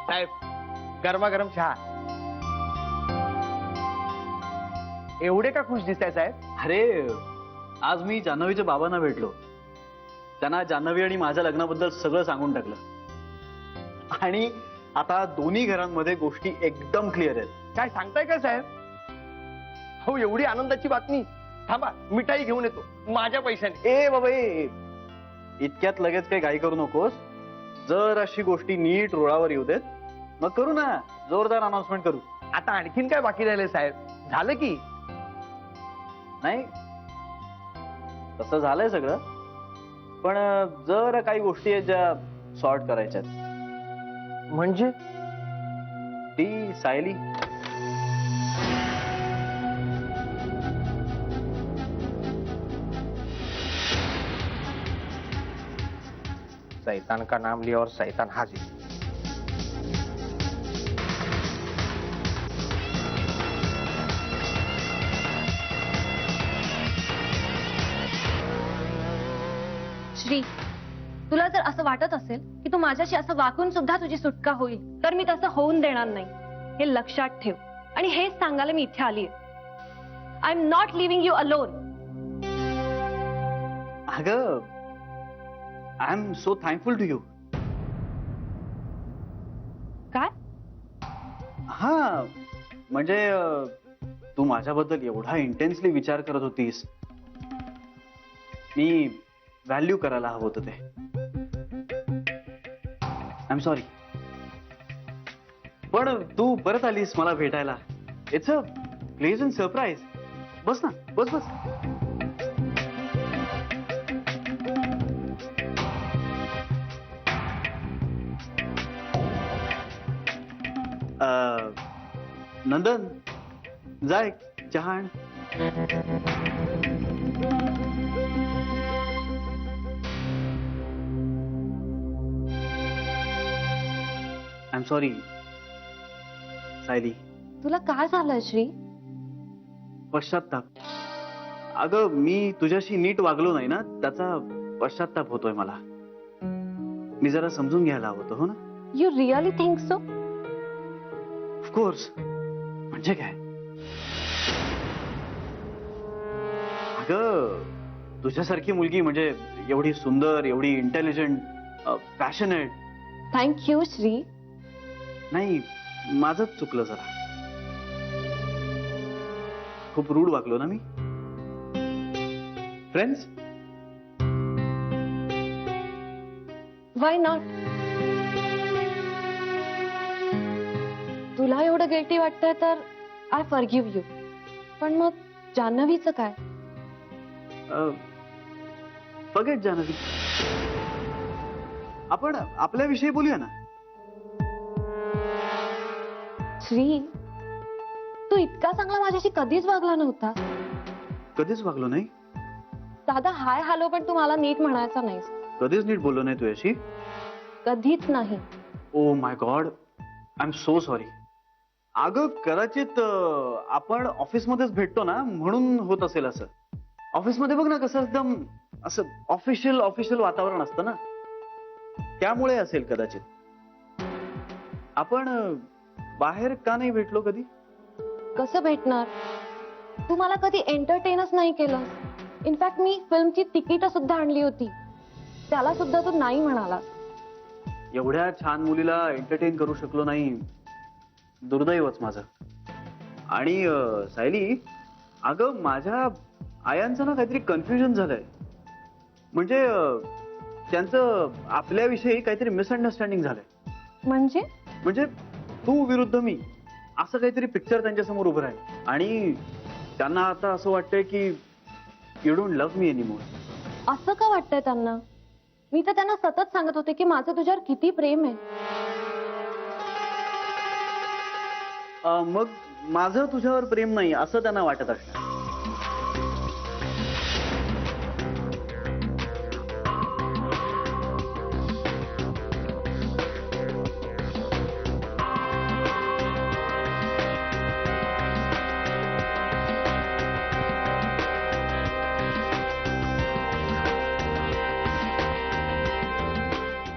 साहेब गरमागरम चहा. एवढे का खुश दिसताय साहेब? अरे आज मी जान्हवीच्या बाबांना भेटलो. त्यांना जान्हवी आणि माझ्या लग्नाबद्दल सगळं सांगून टाकलं आणि आता दोन्ही घरांमध्ये गोष्टी एकदम क्लिअर आहेत. काय सांगताय का साहेब? हो एवढी आनंदाची बातमी. थांबा मिठाई घेऊन येतो माझ्या पैशाने. ए बाबा ए, इतक्यात लगेच काही घाई करू नकोस. जर अशी गोष्टी नीट रुळावर येऊ देत मग करू ना, जोरदार अनाउन्समेंट करू. आता आणखीन काय बाकी राहिले साहेब? झालं की? नाही तसं झालंय सगळं, पण जर काही गोष्टी आहेत ज्या सॉर्ट करायच्यात. म्हणजे? ती सायली. शैतान का नाम लिया और शैतान हाजिर. श्री, तुला जर असं वाटत असेल की तू माझ्याशी असं वागून सुद्धा तुझी सुटका होईल तर मी तसं होऊन देणार नाही, हे लक्षात ठेव. आणि हेच सांगायला मी इथे आलीये. I am not leaving you alone. अगं I am so thankful to you. काय? हा म्हणजे तू माझ्याबद्दल एवढा इंटेन्सली विचार करत होतीस, मी व्हॅल्यू करायला हवं होतं ते. I am sorry. पण तू परत आलीस मला भेटायला. It's a pleasant surprise. बस ना, बस बस. नंदन जाय चहा आण. I am sorry Sayali. तुला काय झालंय श्री? पश्चाताप. अगं मी तुझ्याशी नीट वागलो नाही ना, त्याचा पश्चाताप होतोय मला. मी जरा समजून घ्यायला हवं होतं. हो ना? You really think so? Of course. म्हणजे काय? अगं तुझ्यासारखी मुलगी म्हणजे एवढी सुंदर, एवढी intelligent, passionate. Thank you Shri. नाही माझंच चुकलं जरा. खूप रूड वागलो ना मी. फ्रेंड्स? Why not? तुला एवढं गिल्टी वाटतंय तर आय फॉरगिव्ह यू. पण मग जान्हवीचं काय? फॉरगेट जान्हवी. आपण आपल्याविषयी बोलूया ना. श्री, तू इतका चांगला माझ्याशी कधीच वागला नव्हता. कधीच वागलो नाही. साधा हाय हॅलो पण तू मला नीट म्हणायचा नाहीस. कधीच नीट बोललो नाही तुझ्याशी. कधीच नाही. Oh my God, I am so sorry. अगं कदाचित आपण ऑफिसमध्येच भेटतो ना म्हणून होत असेल असं. ऑफिसमध्ये बघ ना कसं एकदम असं ऑफिशियल ऑफिशियल वातावरण असतं ना, त्यामुळे असेल कदाचित. आपण बाहेर का नाही भेटलो कधी? कसं भेटणार? तू मला कधी एंटरटेनच नाही केलं. इनफॅक्ट मी फिल्मची तिकीट सुद्धा आणली होती, त्याला सुद्धा तू नाही म्हणाला. एवढ्या छान मुलीला एंटरटेन करू शकलो नाही, दुर्दैवच माझं. आणि सायली, अगं माझ्या आयांचं ना काहीतरी कन्फ्युजन झालंय. म्हणजे त्यांचं आपल्याविषयी काहीतरी मिसअंडरस्टँडिंग झालंय. म्हणजे तू विरुद्ध मी असं काहीतरी पिक्चर त्यांच्या समोर उभं राहील आणि त्यांना आता असं वाटतंय की you don't love me anymore. असं का वाटतंय त्यांना? मी तर त्यांना सतत सांगत होते की माझं तुझ्यावर किती प्रेम आहे. मग माझं तुझ्यावर प्रेम नाही असं त्यांना वाटत असणार.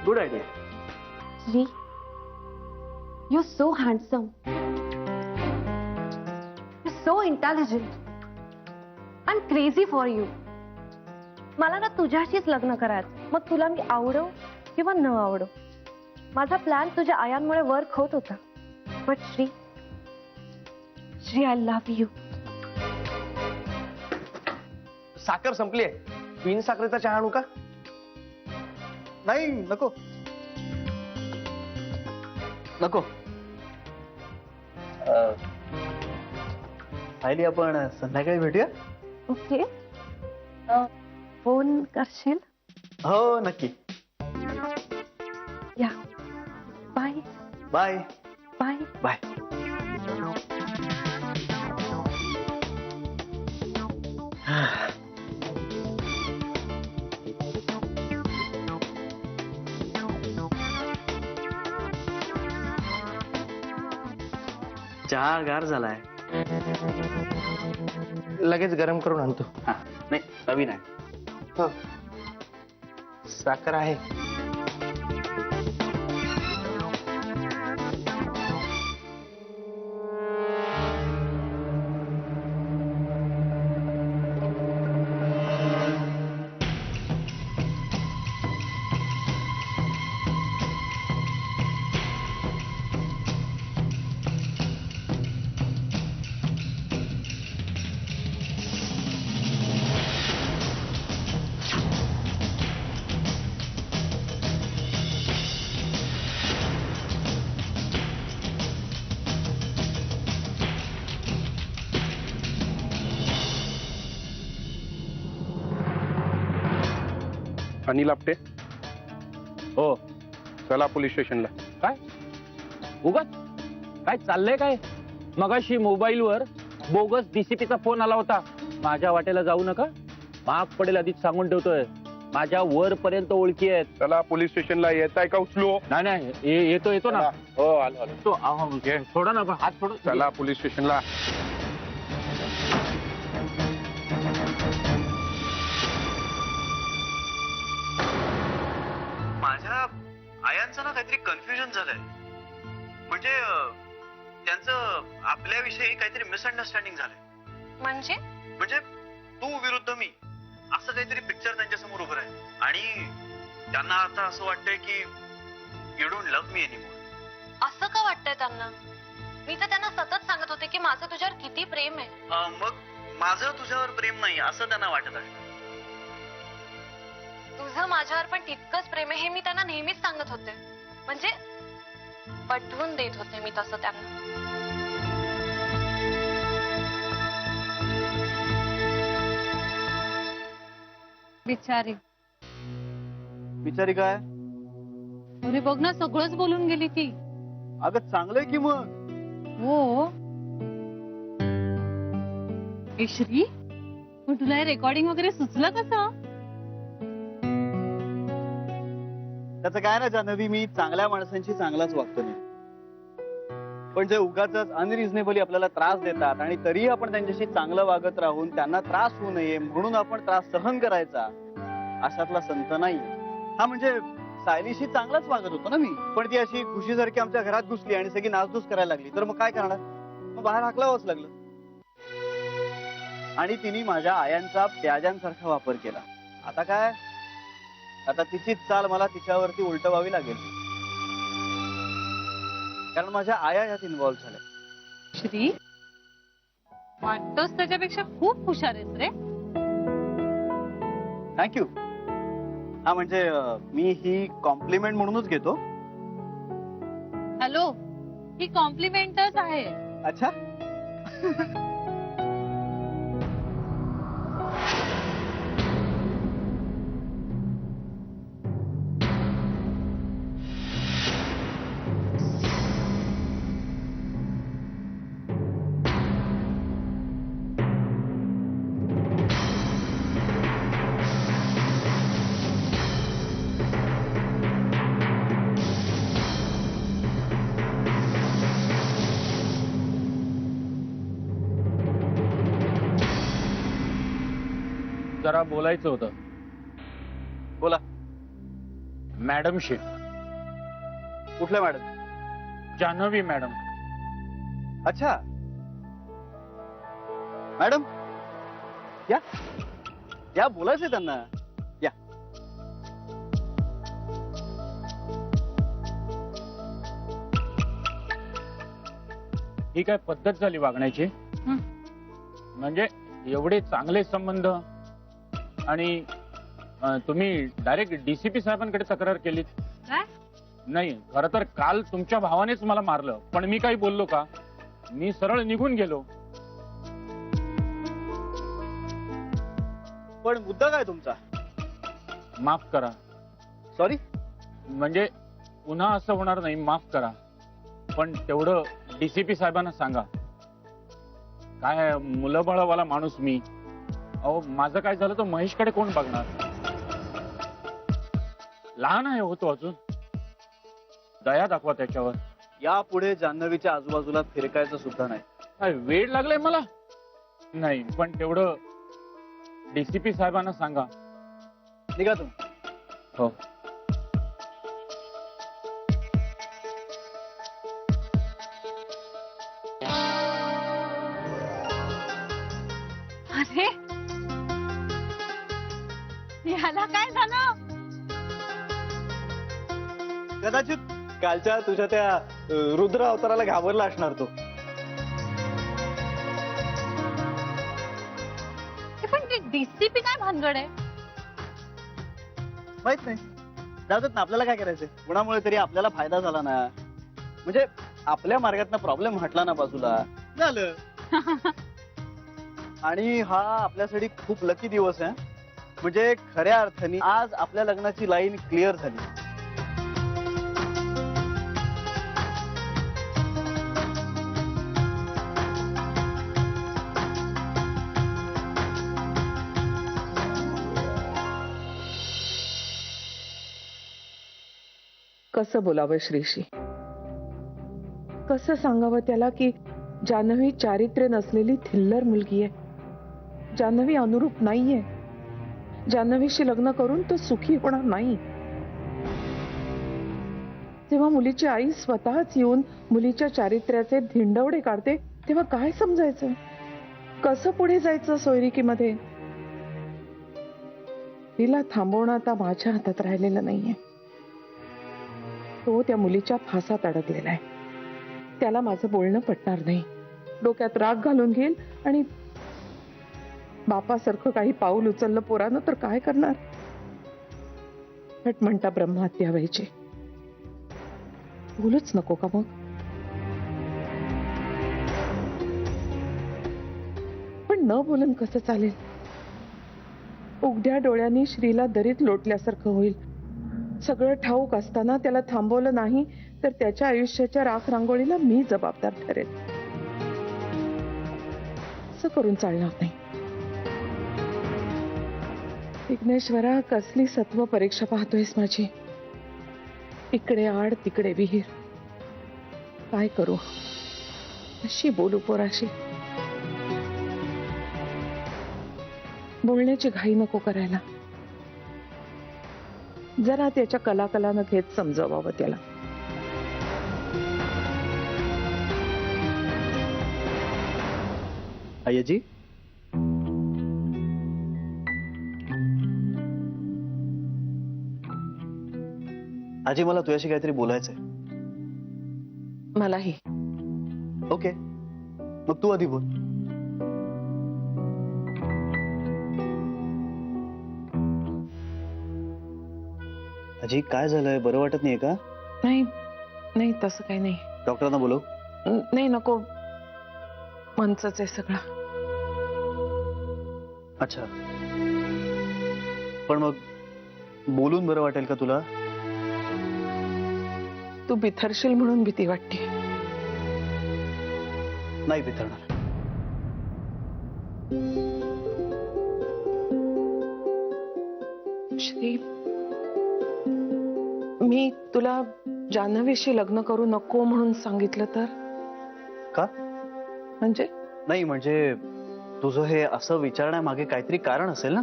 Good idea. Shri, You're so handsome. You're so intelligent. I'm crazy for you. मला ना तुझ्याशीच लग्न करायचं. मग तुला मी आवडो किंवा न आवडो. माझा प्लॅन तुझ्या आयांमुळे वर्क होत होता. But Shri I love you. साखर संपली आहे. बिन साखरेचा चहा आणू का? नाही, नको नको. सायली, आपण संध्याकाळी भेटूया. ओके. फोन करशील? हो, नक्की. या. बाय. Bye bye. बाय. चहा गार झालाय. लगेच गरम करून आणतो. हा, नाही, नवीन आहे. हो. साखर आहे. अनिल आपटे. हो. चला पोलीस स्टेशनला. काय उगाच काय चाललंय काय? मगाशी मोबाईलवर बोगस डीसीपीचा फोन आला होता. माझ्या वाटेला जाऊ नका, माग पडेल आधीच सांगून ठेवतोय. माझ्या वर पर्यंत ओळखी आहेत. चला पोलीस स्टेशनला. येताय का उचलू? नाही नाही, येतो ना. हो, आलो आलो. तो थोडा ना हात थोडं. चला पोलीस स्टेशनला. माझ्या आयांचं ना काहीतरी कन्फ्युजन झालंय. म्हणजे त्यांचं आपल्याविषयी काहीतरी मिसअंडरस्टँडिंग झालंय. म्हणजे तू विरुद्ध मी असं काहीतरी पिक्चर त्यांच्या समोर उभं आहे. आणि त्यांना आता असं वाटतंय की you don't love me anymore. असं का वाटतंय त्यांना? मी तर त्यांना सतत सांगत होते की माझं तुझ्यावर किती प्रेम आहे. मग माझं तुझ्यावर प्रेम नाही असं त्यांना वाटत आहे. तुझं माझ्यावर पण तितकंच प्रेम आहे हे मी त्यांना नेहमीच सांगत होते. म्हणजे पटवून देत होते मी तसं त्यांना. बिचारी. बिचारी काय? अरे बघ ना, सगळंच बोलून गेली ती. अगं चांगलंय की मग. हो. ए श्री, पण तुला हे रेकॉर्डिंग वगैरे सुचलं कसं? त्याचं काय ना जान्हवी, मी चांगल्या माणसांशी चांगलाच वागतो मी. पण जे उगाच अनरिझनेबली आपल्याला त्रास देतात आणि तरीही आपण त्यांच्याशी चांगलं वागत राहून त्यांना त्रास होऊ नये म्हणून आपण त्रास सहन करायचा, अशातला संत नाही. हा म्हणजे सायलीशी चांगलाच वागत होतो ना मी. पण ती अशी खुशीसारखी आमच्या घरात घुसली आणि सगळी नासधूस करायला लागली तर मग काय करणार? मग बाहेर हाकलावंच लागलं. आणि तिने माझ्या आयांचा प्याजांसारखा वापर केला. आता काय? आता तिचीच चाल मला तिच्यावरती उलटवावी लागेल. कारण माझ्या आया यात इन्व्हॉल्व्ह झाल्या. श्री, वाटतोस त्याच्यापेक्षा खूप हुशार आहेस रे. थँक्यू. हा म्हणजे मी ही कॉम्प्लिमेंट म्हणूनच घेतो. हॅलो, ही कॉम्प्लिमेंटच आहे. अच्छा. जरा बोलायचं होतं. बोला. मॅडमशी. कुठल्या मॅडम? जान्हवी मॅडम. अच्छा मॅडम, या या, बोलायचंय त्यांना. या. ही काय पद्धत झाली वागण्याची? हं. म्हणजे एवढे चांगले संबंध आणि तुम्ही डायरेक्ट डीसीपी साहेबांकडे तक्रार केलीत? काय? नाही, खरं तर काल तुमच्या भावानेच मला मारलं, पण मी काही बोललो का? मी सरळ निघून गेलो. पण मुद्दा काय तुमचा? माफ करा. सॉरी. म्हणजे पुन्हा असं होणार नाही, माफ करा. पण तेवढं डीसीपी साहेबांना सांगा. काय मुलं बाळवाला माणूस मी. अहो, माझं काय झालं तर महेशकडे कोण बघणार? लहान आहे होतो अजून. दया दाखवा त्याच्यावर. यापुढे जान्हवीच्या आजूबाजूला फिरकायचं सुद्धा नाही. काय वेळ लागलाय मला? नाही, पण तेवढं डीसीपी साहेबांना सांगा. निघा तुम्ही. हो. अरे याला काय झालं? कदाचित कालच्या तुझ्या त्या रुद्र अवताराला घाबरला असणार तो. पण ते डीसीपी काय भानगड आहे? माहित नाही. जाऊ देत ना, आपल्याला काय करायचंय? कुणामुळे तरी आपल्याला फायदा झाला ना, म्हणजे आपल्या मार्गातनं प्रॉब्लेम हटला ना बाजूला, झालं. आणि हा आपल्यासाठी खूप लकी दिवस आहे. म्हणजे खऱ्या अर्थाने आज आपल्या लग्नाची लाईन क्लिअर झाली. कसं बोलावं श्रीशी? कसं सांगावं त्याला की जान्हवी चारित्र्य नसलेली थिल्लर मुलगी आहे. जान्हवी अनुरूप नाहीये. जान्हवीशी लग्न करून तो सुखी होणार नाही. तेव्हा मुलीची आई स्वतःच येऊन मुलीच्या चारित्र्याचे धिंडवडे काढते, तेव्हा काय समजायचं? कसं पुढे जायचं सोयरिकीमध्ये? तिला थांबवणं आता माझ्या हातात राहिलेलं नाहीये. तो त्या मुलीच्या फासात अडकलेला आहे. त्याला माझं बोलणं पटणार नाही. डोक्यात राग घालून घेईल आणि बापासारखं काही पाऊल उचललं पोरानं तर काय करणार? हट म्हणता ब्रह्महत्या व्हायची. बोलूच नको का मग? पण न बोलून कसं चालेल? उघड्या डोळ्यांनी श्रीला दरीत लोटल्यासारखं होईल. सगळं ठाऊक असताना त्याला थांबवलं नाही तर त्याच्या आयुष्याच्या राख रांगोळीला मी जबाबदार ठरेल. असं करून चालणार नाही. विघ्नेश्वरा, कसली सत्व परीक्षा पाहतोयस माझी? इकडे आड तिकडे विहीर. काय करू? अशी बोलू पोराशी? बोलण्याची घाई नको करायला. जरा त्याच्या कलाकलानं घेत समजवावं त्याला. अय्याजी, आजी मला तुझ्याशी काहीतरी बोलायचंय. मलाही. ओके, मग तू आधी बोल. अजी, काय झालंय? बरं वाटत नाहीये का? नाही नाही, तसं काही नाही. डॉक्टरांना बोलव. नाही नको, मनचंच आहे सगळं. अच्छा, पण मग बोलून बरं वाटेल का तुला? तू बिथरशील म्हणून भीती वाटते. नाही बिथरणार. श्री, मी तुला जान्हवीशी लग्न करू नको म्हणून सांगितलं तर? का? म्हणजे नाही, म्हणजे तुझं हे असं विचारण्यामागे काहीतरी कारण असेल ना?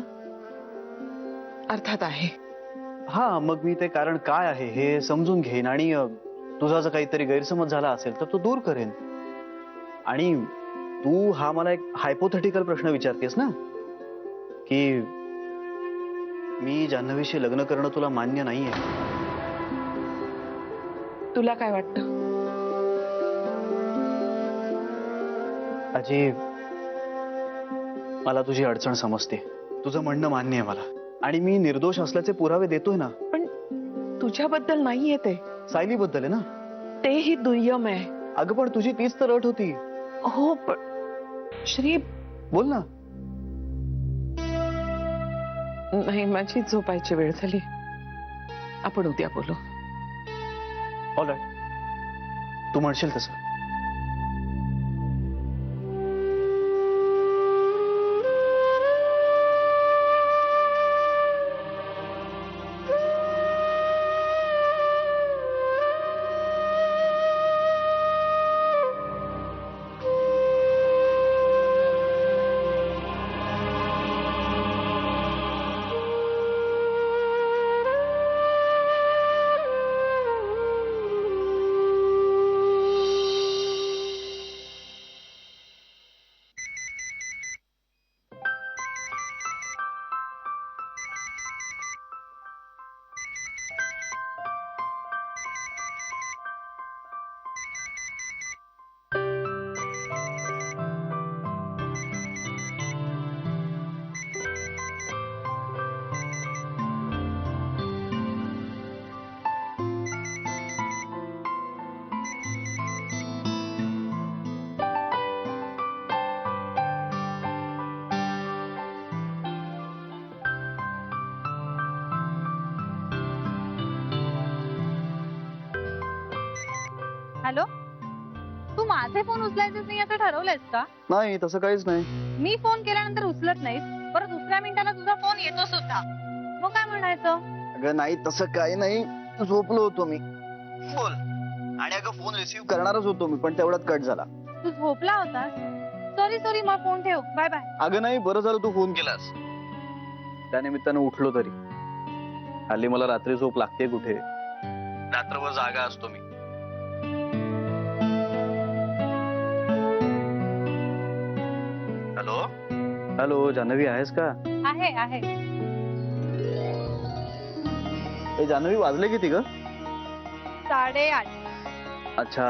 अर्थात आहे. हा, मग मी ते कारण काय आहे हे समजून घेईन आणि तुझा जर काहीतरी गैरसमज झाला असेल तर तो दूर करेन. आणि तू हा मला एक हायपोथेटिकल प्रश्न विचारतेस ना, की मी जान्हवीशी लग्न करणं तुला मान्य नाहीये. तुला काय वाटतं? आजी, मला तुझी अडचण समजते, तुझं म्हणणं मान्य आहे मला, आणि मी निर्दोष असल्याचे पुरावे देतोय ना. पण तुझ्याबद्दल नाहीये ते. सायली बद्दल आहे ना. तेही दुय्यम आहे. अगं पण तुझी तीच तर अट होती. हो पण श्री, बोल ना. नाही, माझी झोपायची वेळ झाली. आपण उद्या बोलू. ऑलराईट, तू म्हणशील तसं. हॅलो, तू माझे फोन उचलायचेच नाही असं ठरवलंयस का? नाही, तसं काहीच नाही. मी फोन केल्यानंतर उचलत नाहीस, परत दुसऱ्या मिनिटाला तुझा फोन येतो सुद्धा. मग काय म्हणायचं? अगं नाही, तसं काही नाही, झोपलो होतो मी. बोल. आणि अगं फोन रिसीव्ह करणारच होतो मी, पण तेवढ्यात कट झाला. तू झोपला होतास? सॉरी सॉरी, मग फोन ठेव. Bye bye. अगं नाही, बरं झालं तू फोन केलास. त्यानिमित्तानं उठलो तरी. हल्ली मला रात्री झोप लागते कुठे, रात्रभर जागा असतो मी. हॅलो हॅलो, जान्हवी आहेस का? आहे आहे. ए जान्हवी, वाजले किती ग? 8:30. अच्छा,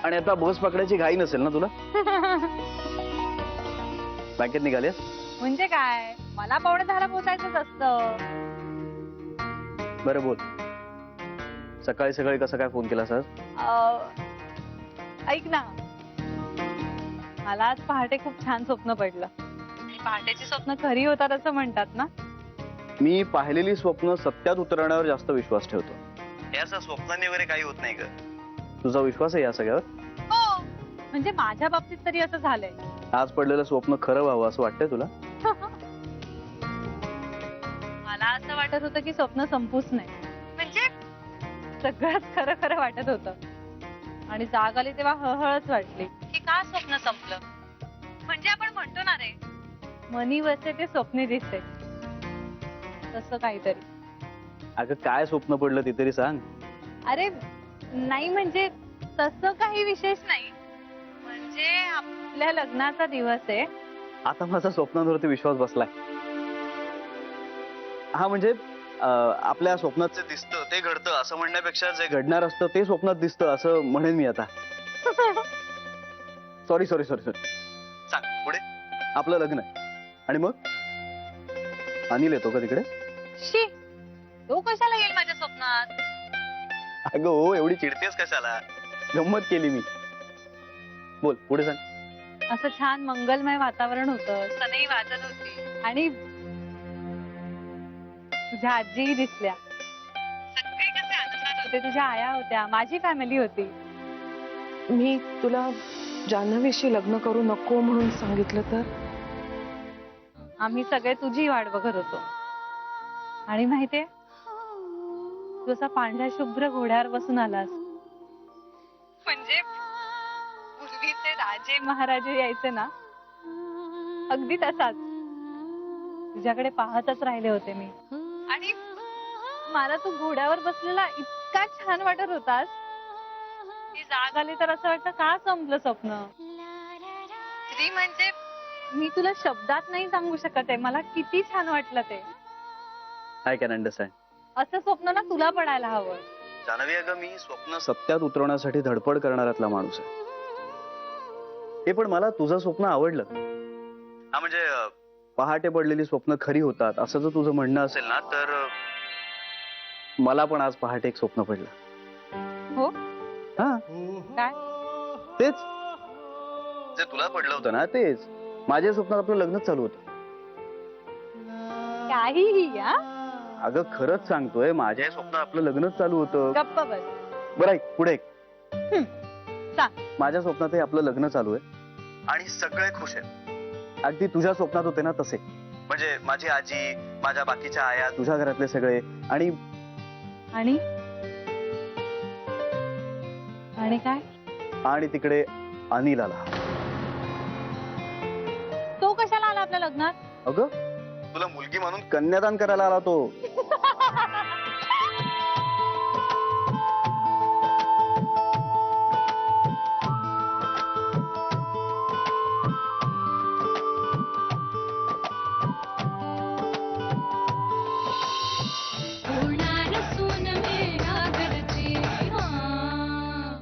आणि आता बस पकडायची घाई नसेल ना तुला? बँकेत निघालीस? म्हणजे काय, मला 9:45 पोहोचायचंच असतं. बरं बोल, सकाळी सकाळी कसा काय फोन केला सर? ऐक ना, मला आज पहाटे खूप छान स्वप्न पडलं. आणि पहाटेची स्वप्न खरी होतात असं म्हणतात ना. मी पाहिलेली स्वप्न सत्यात उतरवण्यावर जास्त विश्वास ठेवतो. याचा स्वप्नांनी वगैरे काही होत नाही ग. तुझा विश्वास आहे या सगळ्यावर? हो, म्हणजे माझ्या बाबतीत तरी असं झालंय. आज पडलेलं स्वप्न खरं व्हावं असं वाटतंय तुला? मला असं वाटत होतं की स्वप्न संपूच नाही, म्हणजे सगळंच खरं खरं वाटत होतं. आणि जाग आली तेव्हा हळहळच वाटली की का स्वप्न संपलं. म्हणजे आपण म्हणतो ना रे, मनी वसे ते स्वप्ने दिसते, तसं काहीतरी. अगं काय स्वप्न पडलं ते तरी सांग. अरे नाही, म्हणजे तसं काही विशेष नाही. म्हणजे आपल्या लग्नाचा दिवस आहे. आता माझा स्वप्नांवरती विश्वास बसलाय. हा म्हणजे आपल्या स्वप्नात जे दिसतं ते घडतं असं म्हणण्यापेक्षा जे घडणार असतं ते स्वप्नात दिसतं असं म्हणेन मी आता. Sorry sorry sorry sorry. सांग पुढे. आपलं लग्न आहे आणि मग अनिल येतो का तिकडे? शी, तो कशाला येईल माझ्या स्वप्नात? अगं हो, एवढी चिडतेस कशाला? गंमत केली मी. बोल पुढे सांग. असं छान मंगलमय वातावरण होतं, सनई वाजत होती आणि तुझ्या आजीही दिसल्या. सगळे कसे आनंदात होते. तुझ्या आया होत्या, माझी फॅमिली होती. मी तुला जान्हवीशी लग्न करू नको म्हणून सांगितलं तर? आम्ही सगळे तुझी वाट बघत होतो. आणि माहितीये, तू असा पांढऱ्या शुभ्र घोड्यावर बसून आलास, म्हणजे पूर्वीचे राजे महाराजे यायचे ना, अगदी तसाच. तुझ्याकडे पाहतच राहिले होते मी. आणि मला तू घोड्यावर बसलेला इतका इतका छान वाटत होतास की जाग आली तर असं वाटतं का संपलं स्वप्न. श्री म्हणजे मी तुला शब्दात नाही सांगू शकत आहे मला किती छान वाटलं ते. I can understand. असं स्वप्न ना तुला पडायला हवं. जान्हवी, अगं मी स्वप्न सत्यात उतरवण्यासाठी धडपड करणाऱ्यातला माणूस आहे. हे पण मला तुझं स्वप्न आवडलं. हा म्हणजे पहाटे पडलेली स्वप्न खरी होतात असं जर तुझं म्हणणं असेल ना तर मला पण आज पहाटे एक स्वप्न पडलं. हो हा काय? तेच जे तुला पडलं होतं ना तेच. माझ्या स्वप्नात आपलं लग्नच चालू होतं. काहीही या अगं खरंच सांगतोय माझ्या स्वप्नात आपलं लग्नच चालू होतं. गप्प बस. बरं ऐक पुढे ऐक. सांग. माझ्या स्वप्नातही आपलं लग्न चालू आहे आणि सगळे खुश आहेत. अगदी तुझ्या स्वप्नात होते ना तसे. म्हणजे माझी आजी, माझ्या बाकीच्या आया, तुझ्या घरातले सगळे आणि आणि आणि काय? आणि तिकडे अनिल आला. तो कशाला आला आपल्या लग्नात? अगं तुला मुलगी म्हणून कन्यादान करायला आला तो.